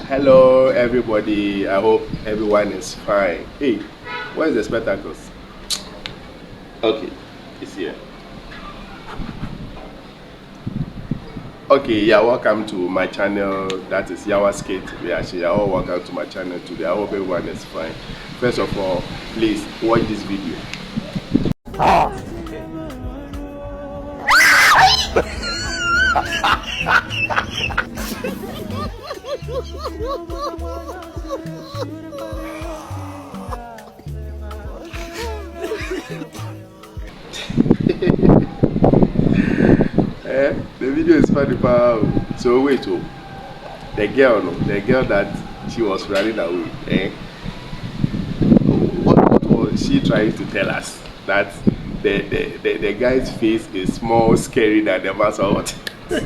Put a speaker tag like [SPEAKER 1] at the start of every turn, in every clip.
[SPEAKER 1] Hello everybody, I hope everyone is fine. Hey, where's the spectacles? Okay, it's here. Okay, yeah, welcome to my channel. That is Yawa Skate Reaction. You're all welcome to my channel today. I hope everyone is fine. First of all, please watch this video. The video is funny, so wait, the girl that she was running away, what was she trying to tell us? That the guy's face is more scary than the mask or what? I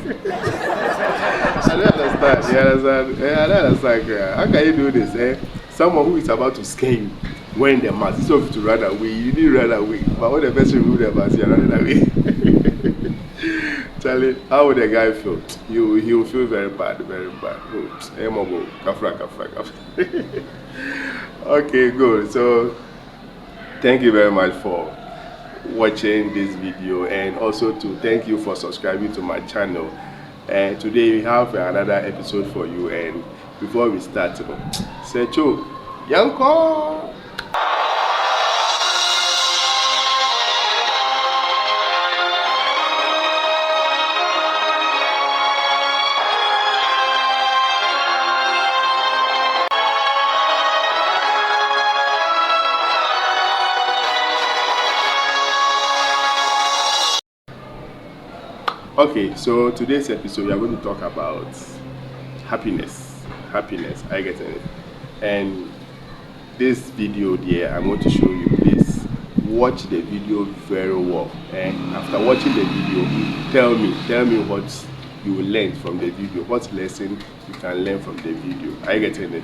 [SPEAKER 1] don't understand. You understand? I don't understand. How can you do this? Someone who is about to scare you wearing the mask, instead of to run away, you need to run away. But when the person remove the mask, you're running away. Charlie, how would the guy feel? He will feel very bad, very bad. Kafra. Okay, good. So, thank you very much for watching this video, and also to thank you for subscribing to my channel. And today we have another episode for you. And before we start, Secho, Yanko. Okay, so today's episode we are going to talk about happiness. I get it. And this video there, I'm going to show you. Please watch the video very well. And after watching the video, tell me what you learned from the video. What lesson you can learn from the video. I get it.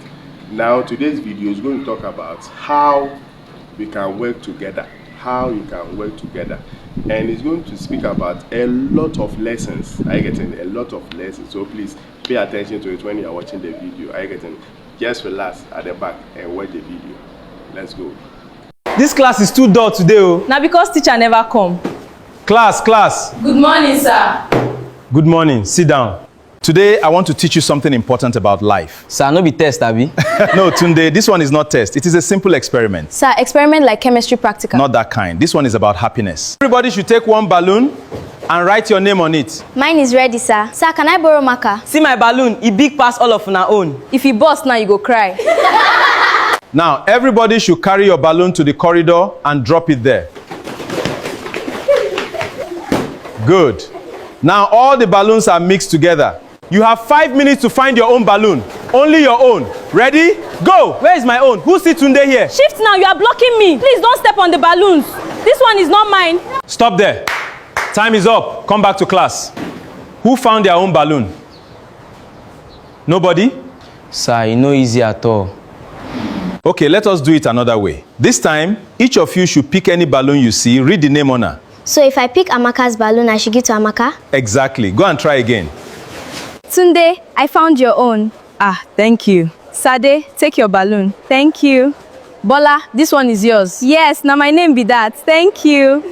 [SPEAKER 1] Now today's video is going to talk about how we can work together. How you can work together. And it's going to speak about a lot of lessons. I get in a lot of lessons. So please pay attention to it when you are watching the video. I get in. Just relax at the back and watch the video. Let's go.
[SPEAKER 2] This class is too dull today.
[SPEAKER 3] Now because teacher never come.
[SPEAKER 2] Class.
[SPEAKER 3] Good morning, sir.
[SPEAKER 2] Good morning. Sit down. Today, I want to teach you something important about life.
[SPEAKER 4] Sir, no be test, Abi.
[SPEAKER 2] No, Tunde, this one is not test. It is a simple experiment.
[SPEAKER 3] Sir, experiment like chemistry practical.
[SPEAKER 2] Not that kind. This one is about happiness. Everybody should take one balloon and write your name on it.
[SPEAKER 5] Mine is ready, sir. Sir, can I borrow marker?
[SPEAKER 4] See my balloon, it big pass all of our own.
[SPEAKER 3] If you burst now, you go cry.
[SPEAKER 2] Now, everybody should carry your balloon to the corridor and drop it there. Good. Now, all the balloons are mixed together. You have 5 minutes to find your own balloon. Only your own. Ready? Go!
[SPEAKER 4] Where is my own? Who sits Tunde here?
[SPEAKER 3] Shift now, you are blocking me. Please don't step on the balloons. This one is not mine.
[SPEAKER 2] Stop there. Time is up. Come back to class. Who found their own balloon? Nobody?
[SPEAKER 4] Sir, it's no easy at all.
[SPEAKER 2] Okay, let us do it another way. This time, each of you should pick any balloon you see, read the name on her.
[SPEAKER 5] So if I pick Amaka's balloon, I should give to Amaka?
[SPEAKER 2] Exactly. Go and try again.
[SPEAKER 3] Tunde, I found your own. Ah, thank you. Sade, take your balloon. Thank you. Bola, this one is yours. Yes, now my name be that. Thank you.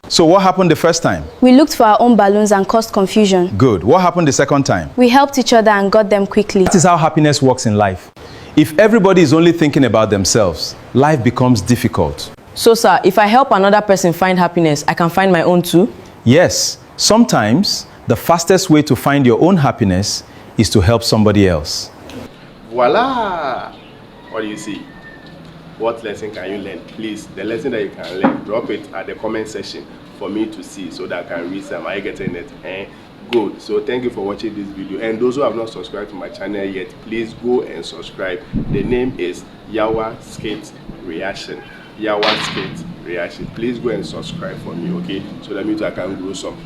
[SPEAKER 2] So what happened the first time?
[SPEAKER 3] We looked for our own balloons and caused confusion.
[SPEAKER 2] Good. What happened the second time?
[SPEAKER 3] We helped each other and got them quickly.
[SPEAKER 2] This is how happiness works in life. If everybody is only thinking about themselves, life becomes difficult.
[SPEAKER 4] So, sir, if I help another person find happiness, I can find my own too?
[SPEAKER 2] Yes. Sometimes, the fastest way to find your own happiness is to help somebody else.
[SPEAKER 1] Voila! What do you see? What lesson can you learn? Please, the lesson that you can learn, drop it at the comment section for me to see so that I can read some. Are you getting it? Good. So thank you for watching this video. And those who have not subscribed to my channel yet, please go and subscribe. The name is Yawa Skate Reaction. Yawa Skate Reaction. Please go and subscribe for me, okay? So that means I can grow some.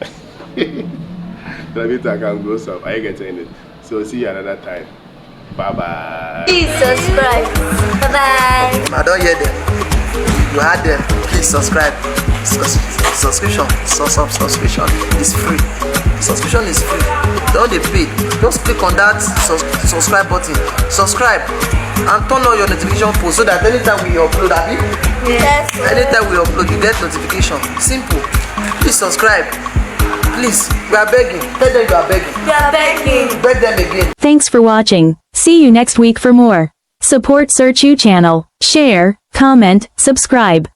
[SPEAKER 1] Are you getting it? So see you another time. Bye-bye.
[SPEAKER 5] Please subscribe. Bye-bye.
[SPEAKER 6] I don't hear them. You had them. Please. Please subscribe. Subscription is free. Subscription is free. Don't they pay? Just click on that subscribe button. Subscribe and turn on your notification post so that anytime we upload,
[SPEAKER 3] Yes.
[SPEAKER 6] anytime we upload, you get notification. Simple. Please subscribe. Please, we are begging. Tell them you are begging.
[SPEAKER 3] We are begging.
[SPEAKER 6] Beg them again.
[SPEAKER 7] Thanks for watching. See you next week for more. Support Search You channel. Share, comment, subscribe.